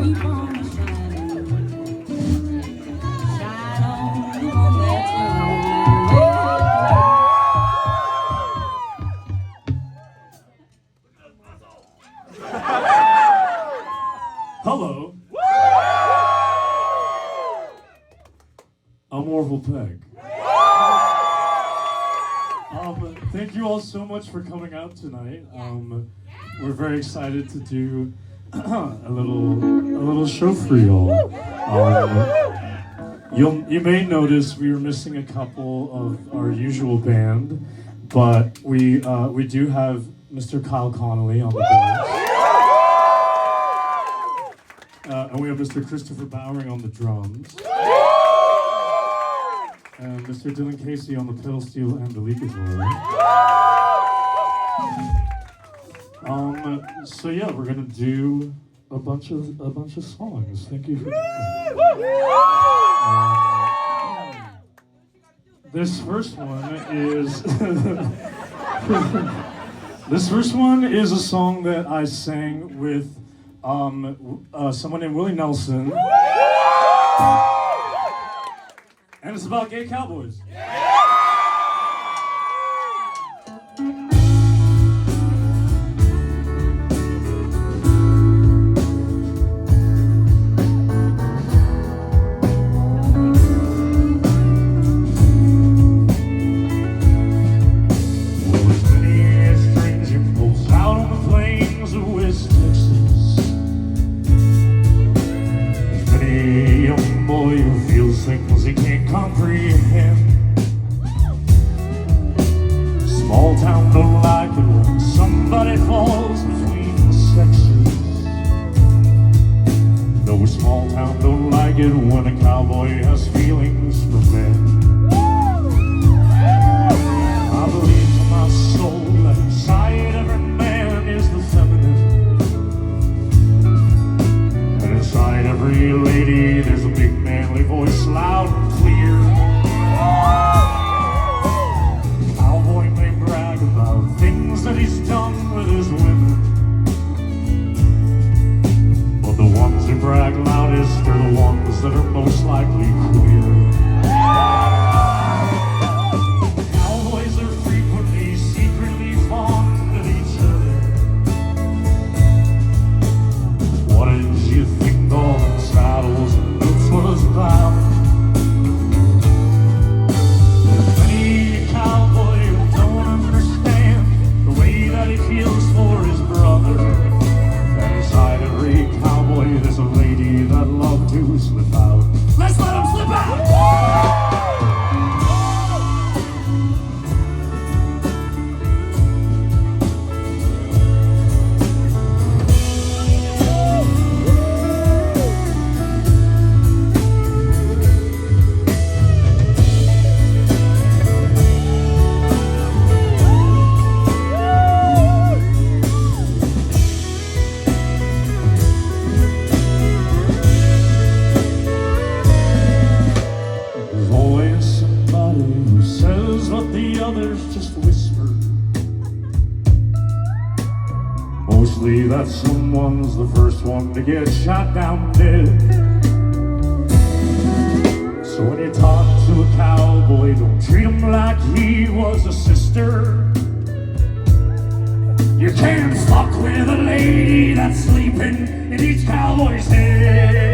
keep on shining. Shine on the one that's gone. Hello. I'm Orville Peck. Thank you all so much for coming out tonight. We're very excited to do a little show for y'all. You may notice we were missing a couple of our usual band, but we do have Mr. Kyle Connolly on the bass. And we have Mr. Christopher Bowering on the drums. And Mr. Dylan Casey on the pedal steel and the lead guitar. So yeah, we're gonna do a bunch of songs. Thank you for this first one is a song that I sang with someone named Willie Nelson. And it's about gay cowboys. Things he can't comprehend. Small town don't like it when somebody falls between the sexes. No small town don't like it when a cowboy has feelings for men. I believe to my soul that inside every man is the feminine, and inside every lady there's a big manly voice, loud and clear. The cowboy may brag about things that he's done with his women, but the ones who brag loudest are the ones that are most likely queer. Cowboys are frequently secretly fond of each other. What did you think all the saddles and boots was about? There's many a cowboy who don't understand the way that he feels for his brother. And inside every cowboy there's a lady that loved to slip out. Let's let him slip out! Others just whisper. Mostly that someone's the first one to get shot down dead. So when you talk to a cowboy, don't treat him like he was a sister. You can't fuck with a lady that's sleeping in each cowboy's head.